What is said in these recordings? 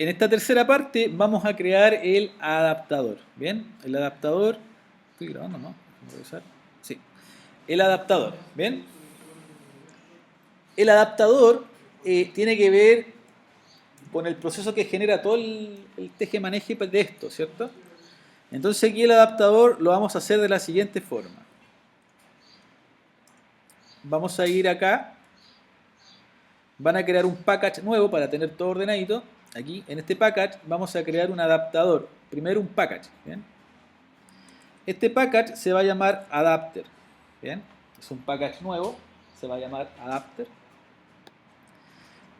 En esta tercera parte vamos a crear el adaptador. Bien, el adaptador. Estoy grabando, ¿no? Voy a revisar. Sí, el adaptador. Bien, el adaptador tiene que ver con el proceso que genera todo el teje-maneje de esto, ¿cierto? Entonces aquí el adaptador lo vamos a hacer de la siguiente forma. Vamos a ir acá. Van a crear un package nuevo para tener todo ordenadito. Aquí, en este package, vamos a crear un adaptador. Primero un package. ¿Bien? Este package se va a llamar adapter. ¿Bien? Es un package nuevo. Se va a llamar adapter.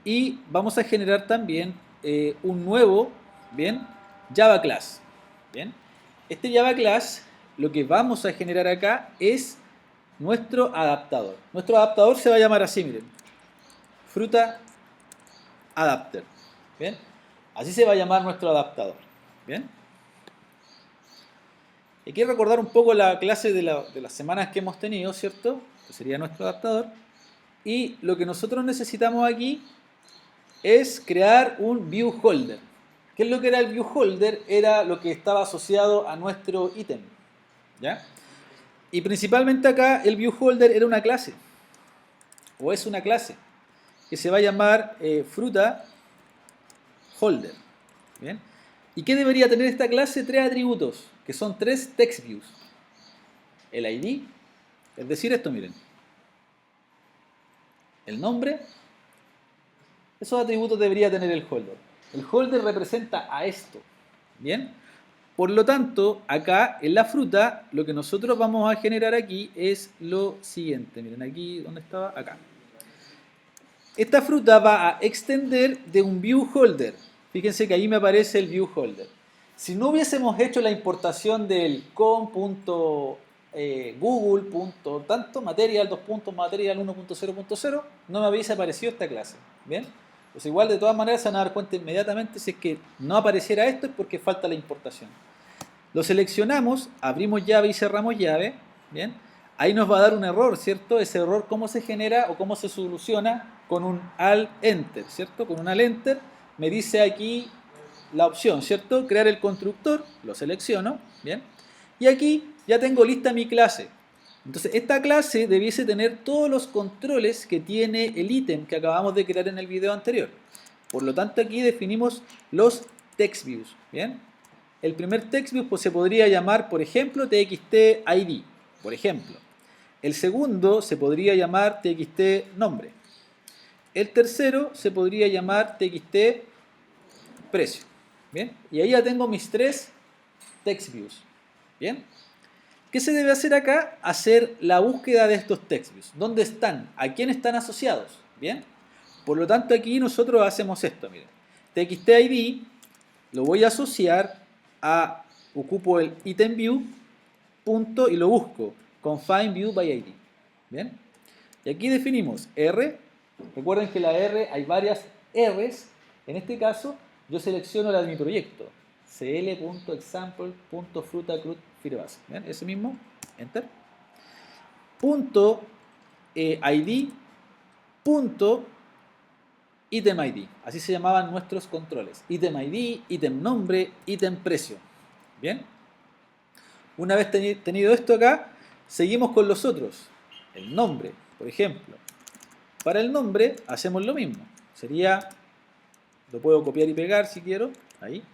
Y vamos a generar también un nuevo, ¿bien? Java class. ¿Bien? Este Java class, lo que vamos a generar acá es nuestro adaptador. Nuestro adaptador se va a llamar así, miren. Fruta adapter. ¿Bien? Así se va a llamar nuestro adaptador. ¿Bien? Y quiero recordar un poco la clase de las semanas que hemos tenido, ¿cierto? Que sería nuestro adaptador. Y lo que nosotros necesitamos aquí es crear un view holder. ¿Qué es lo que era el view holder? Era lo que estaba asociado a nuestro ítem. ¿Ya? Y principalmente acá el view holder era una clase. O es una clase. Que se va a llamar fruta holder. ¿Bien? ¿Y qué debería tener esta clase? Tres atributos, que son tres text views. El ID, es decir, esto, miren. El nombre, esos atributos debería tener el holder. El holder representa a esto. ¿Bien? Por lo tanto, acá en la fruta, lo que nosotros vamos a generar aquí es lo siguiente. Miren, aquí, ¿dónde estaba? Acá. Esta fruta va a extender de un view holder. Fíjense que ahí me aparece el view holder. Si no hubiésemos hecho la importación del com.google.tanto material 2. Material 1.0.0, no me hubiese aparecido esta clase. ¿Bien? Pues igual de todas maneras se van a dar cuenta inmediatamente si es que no apareciera esto es porque falta la importación. Lo seleccionamos, abrimos llave y cerramos llave. ¿Bien? Ahí nos va a dar un error, ¿cierto? Ese error, ¿cómo se genera o cómo se soluciona? Con un alt enter, ¿cierto? Con un alt enter me dice aquí la opción, ¿cierto? Crear el constructor, lo selecciono, ¿bien? Y aquí ya tengo lista mi clase. Entonces, esta clase debiese tener todos los controles que tiene el ítem que acabamos de crear en el video anterior. Por lo tanto, aquí definimos los text views, ¿bien? El primer text view pues, se podría llamar, por ejemplo, txt_id, por ejemplo. El segundo se podría llamar txt_nombre. El tercero se podría llamar txt_precio. ¿Bien? Y ahí ya tengo mis tres text views. ¿Bien? ¿Qué se debe hacer acá? Hacer la búsqueda de estos text views. ¿Dónde están? ¿A quién están asociados? ¿Bien? Por lo tanto, aquí nosotros hacemos esto. Miren. txt_id lo voy a asociar a, ocupo el item view, punto, y lo busco con find view by id. ¿Bien? Y aquí definimos R. Recuerden que la R, hay varias R's. En este caso, yo selecciono la de mi proyecto. cl.example.fruta_crud_firebase. ¿Bien? Ese mismo. Enter. Punto ID. Punto item ID. Así se llamaban nuestros controles. Item ID, item nombre, item precio. ¿Bien? Una vez tenido esto acá, seguimos con los otros. El nombre, por ejemplo. Para el nombre hacemos lo mismo. Sería, lo puedo copiar y pegar si quiero, ahí.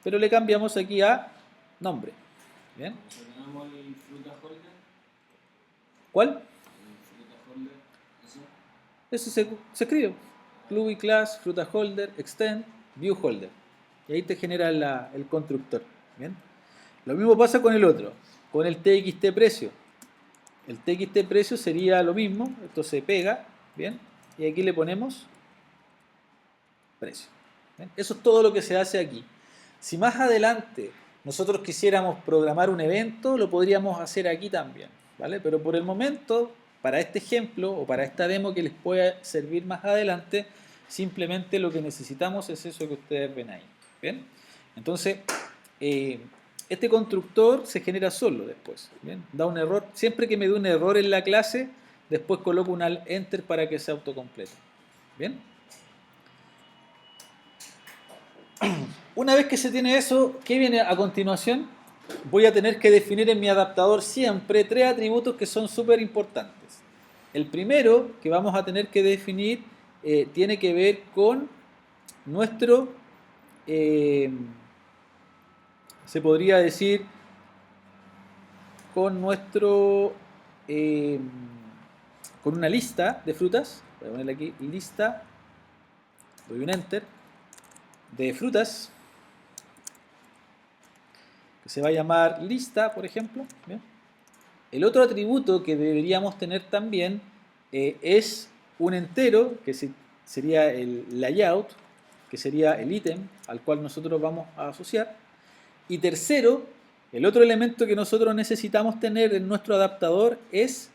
Pero le cambiamos aquí a nombre. ¿Bien? ¿El fruta holder? ¿Cuál? ¿El fruta holder? Eso se escribe. Club y class, fruta holder, extend, view holder. Y ahí te genera el constructor. ¿Bien? Lo mismo pasa con el otro, con el txt precio. El txt precio sería lo mismo, esto se pega, ¿bien? Y aquí le ponemos precio. ¿Bien? Eso es todo lo que se hace aquí. Si más adelante nosotros quisiéramos programar un evento, lo podríamos hacer aquí también, ¿vale? Pero por el momento, para este ejemplo o para esta demo que les pueda servir más adelante, simplemente lo que necesitamos es eso que ustedes ven ahí. ¿Bien? Entonces, este constructor se genera solo después. ¿Bien? Da un error. Siempre que me dé un error en la clase, después coloco un alt enter para que se autocomplete. ¿Bien? Una vez que se tiene eso, ¿qué viene a continuación? Voy a tener que definir en mi adaptador siempre tres atributos que son súper importantes. El primero que vamos a tener que definir tiene que ver con nuestro, eh, se podría decir, con nuestro, eh, con una lista de frutas. Voy a ponerle aquí lista, doy un enter, de frutas, que se va a llamar lista, por ejemplo. ¿Bien? El otro atributo que deberíamos tener también es un entero, que sería el layout, que sería el ítem al cual nosotros vamos a asociar. Y tercero, el otro elemento que nosotros necesitamos tener en nuestro adaptador es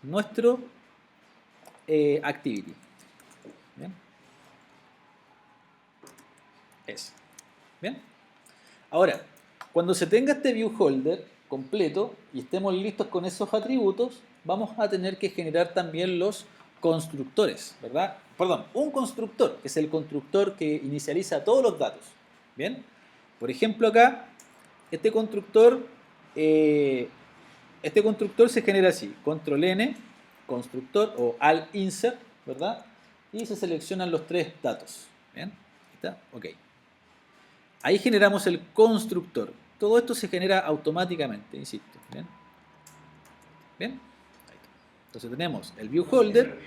nuestro activity. ¿Bien? Eso. ¿Bien? Ahora, cuando se tenga este viewholder completo y estemos listos con esos atributos, vamos a tener que generar también los constructores, ¿verdad? Perdón, un constructor, que es el constructor que inicializa todos los datos. ¿Bien? Por ejemplo, acá, este constructor se genera así: control N, constructor, o al insert, ¿verdad? Y se seleccionan los tres datos. ¿Bien? ¿Está? Ok. Ahí generamos el constructor. Todo esto se genera automáticamente, insisto. ¿Bien? ¿Bien? Ahí está. Entonces tenemos el viewholder.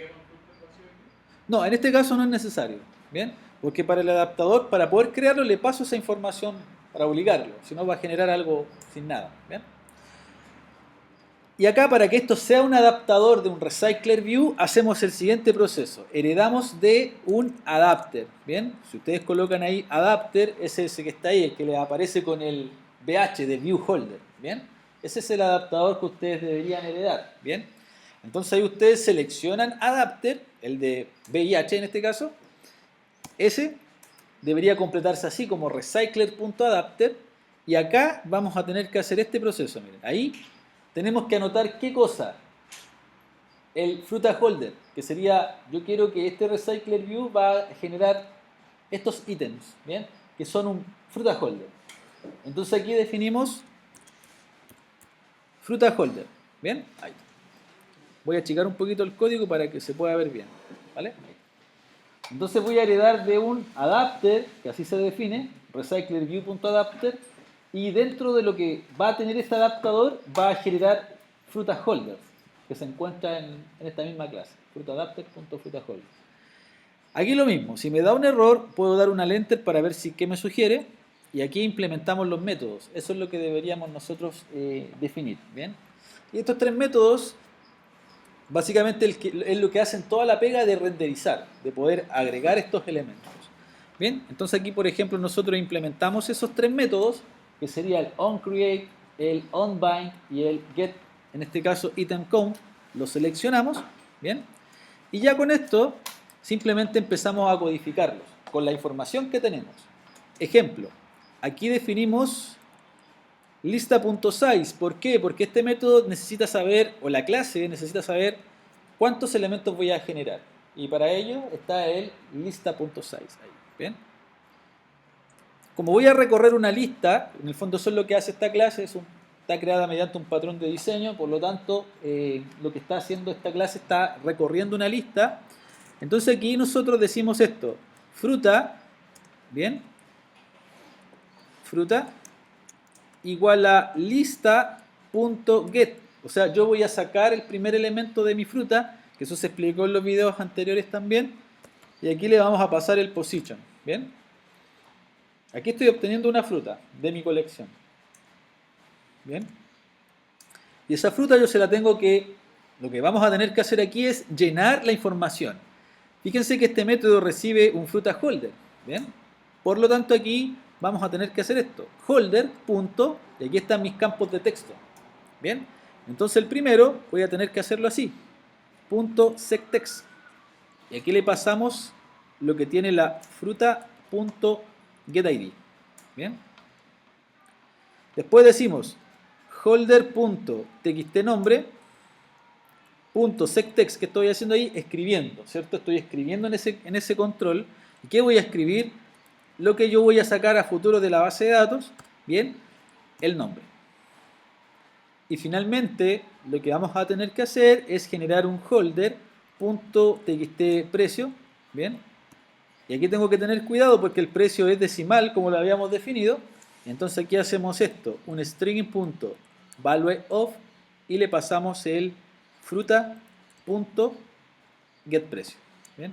No, en este caso no es necesario. ¿Bien? Porque para el adaptador, para poder crearlo, le paso esa información para obligarlo. Si no, va a generar algo sin nada. ¿Bien? Y acá, para que esto sea un adaptador de un recycler view, hacemos el siguiente proceso. Heredamos de un adapter. ¿Bien? Si ustedes colocan ahí adapter, es ese que está ahí, el que les aparece con el BH de viewholder. ¿Bien? Ese es el adaptador que ustedes deberían heredar. ¿Bien? Entonces ahí ustedes seleccionan adapter, el de VIH en este caso. Ese debería completarse así como recycler.adapter. Y acá vamos a tener que hacer este proceso. Miren, ahí tenemos que anotar qué cosa. El fruta holder, que sería, yo quiero que este recycler view va a generar estos ítems, ¿bien? Que son un fruta holder. Entonces aquí definimos fruta holder, ¿bien? Ahí. Voy a achicar un poquito el código para que se pueda ver bien, ¿vale? Entonces voy a heredar de un adapter, que así se define, recyclerView.adapter, y dentro de lo que va a tener este adaptador va a generar fruta holders, que se encuentra en esta misma clase, fruitadapter.fruitaholder. Aquí lo mismo, si me da un error, puedo dar una enter para ver si qué me sugiere, y aquí implementamos los métodos. Eso es lo que deberíamos nosotros definir, ¿bien? Y estos tres métodos básicamente es lo que hacen toda la pega de renderizar, de poder agregar estos elementos. Bien, entonces aquí por ejemplo nosotros implementamos esos tres métodos, que sería el onCreate, el onBind y el get, en este caso itemCount, los seleccionamos, bien, y ya con esto simplemente empezamos a codificarlos con la información que tenemos. Ejemplo, aquí definimos lista.size. ¿Por qué? Porque este método necesita saber, o la clase necesita saber, cuántos elementos voy a generar. Y para ello está el lista.size. ¿Bien? Como voy a recorrer una lista, en el fondo eso es lo que hace esta clase, está creada mediante un patrón de diseño, por lo tanto, lo que está haciendo esta clase está recorriendo una lista. Entonces aquí nosotros decimos esto: fruta, ¿bien? Fruta igual a lista.get. O sea, yo voy a sacar el primer elemento de mi fruta, que eso se explicó en los videos anteriores también, y aquí le vamos a pasar el position. ¿Bien? Aquí estoy obteniendo una fruta de mi colección. ¿Bien? Y esa fruta yo se la tengo que... Lo que vamos a tener que hacer aquí es llenar la información. Fíjense que este método recibe un fruta holder. ¿Bien? Por lo tanto aquí vamos a tener que hacer esto. Holder, punto, y aquí están mis campos de texto. ¿Bien? Entonces el primero voy a tener que hacerlo así. Punto sectext. Y aquí le pasamos lo que tiene la fruta.getID. ¿Bien? Después decimos holder.txtnombre punto sectext, que estoy haciendo ahí, escribiendo, ¿cierto? Estoy escribiendo en ese control. ¿Y qué voy a escribir? lo que yo voy a sacar a futuro de la base de datos, bien, el nombre. Y finalmente, lo que vamos a tener que hacer es generar un holder.txt precio, bien. Y aquí tengo que tener cuidado porque el precio es decimal, como lo habíamos definido. Entonces aquí hacemos esto, un string.valueOf y le pasamos el fruta.getPrecio. Bien.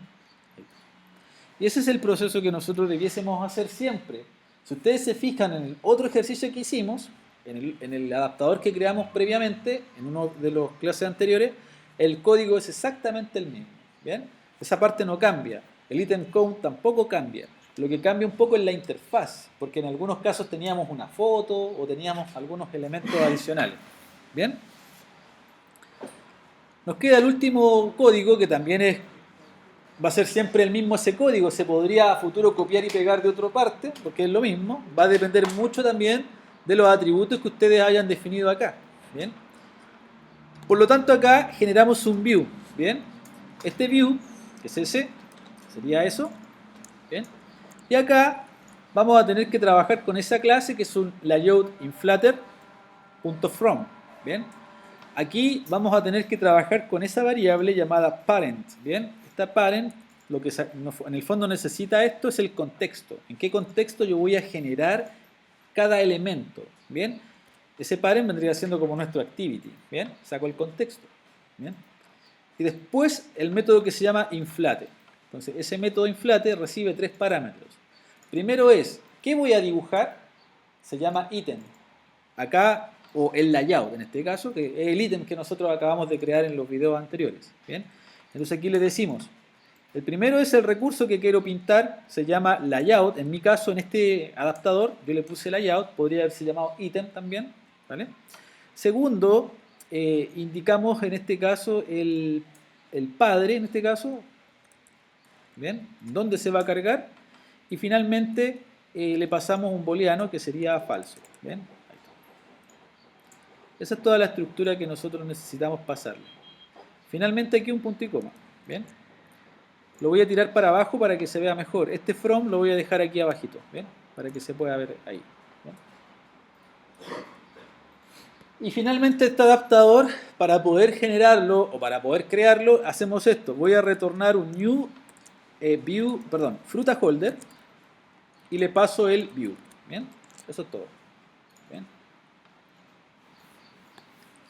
Y ese es el proceso que nosotros debiésemos hacer siempre. Si ustedes se fijan en el otro ejercicio que hicimos, en el adaptador que creamos previamente, en uno de las clases anteriores, el código es exactamente el mismo. ¿Bien? Esa parte no cambia. El item count tampoco cambia. Lo que cambia un poco es la interfaz, porque en algunos casos teníamos una foto o teníamos algunos elementos adicionales. ¿Bien? Nos queda el último código que también va a ser siempre el mismo ese código. Se podría a futuro copiar y pegar de otra parte, porque es lo mismo. Va a depender mucho también de los atributos que ustedes hayan definido acá. ¿Bien? Por lo tanto, acá generamos un view. ¿Bien? Este view, que es ese, sería eso. ¿Bien? Y acá vamos a tener que trabajar con esa clase que es un layoutInFlutter.from. ¿Bien? Aquí vamos a tener que trabajar con esa variable llamada parent. ¿Bien? Esta parent, lo que en el fondo necesita esto es el contexto. ¿En qué contexto yo voy a generar cada elemento? ¿Bien? Ese parent vendría siendo como nuestro activity. ¿Bien? Saco el contexto. ¿Bien? Y después el método que se llama inflate. Entonces, ese método inflate recibe 3 parámetros. Primero es, ¿qué voy a dibujar? Se llama ítem. Acá, o el layout en este caso, que es el ítem que nosotros acabamos de crear en los videos anteriores. ¿Bien? Entonces aquí le decimos, el primero es el recurso que quiero pintar, se llama layout. En mi caso, en este adaptador, yo le puse layout, podría haberse llamado ítem también. ¿Vale? Segundo, indicamos en este caso el padre, en este caso, ¿bien? ¿Dónde se va a cargar? Y finalmente le pasamos un booleano que sería falso. ¿Bien? Ahí está. Esa es toda la estructura que nosotros necesitamos pasarle. Finalmente aquí un punto y coma. ¿Bien? Lo voy a tirar para abajo para que se vea mejor. Este from lo voy a dejar aquí abajito. ¿Bien? Para que se pueda ver ahí. ¿Bien? Y finalmente este adaptador, para poder generarlo o para poder crearlo, hacemos esto. Voy a retornar un new fruta holder y le paso el view. ¿Bien? Eso es todo. ¿Bien?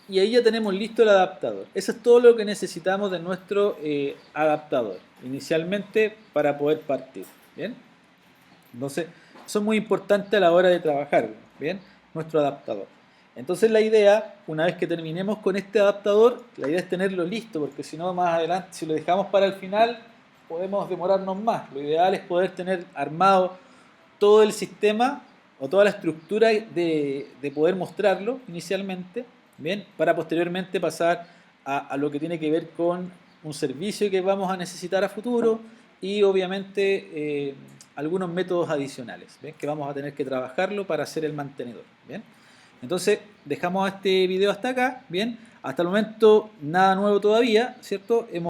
Y ahí ya tenemos listo el adaptador. Eso es todo lo que necesitamos de nuestro adaptador inicialmente para poder partir. ¿Bien? Entonces, eso es muy importante a la hora de trabajar. ¿Bien? Nuestro adaptador. Entonces la idea, una vez que terminemos con este adaptador, la idea es tenerlo listo, porque si no, más adelante, si lo dejamos para el final, podemos demorarnos más. Lo ideal es poder tener armado todo el sistema o toda la estructura de poder mostrarlo inicialmente, ¿bien? Para posteriormente pasar a lo que tiene que ver con un servicio que vamos a necesitar a futuro y obviamente algunos métodos adicionales, ¿bien? Que vamos a tener que trabajarlo para hacer el mantenedor. ¿Bien? Entonces, dejamos este video hasta acá, ¿bien? Hasta el momento nada nuevo todavía, ¿cierto?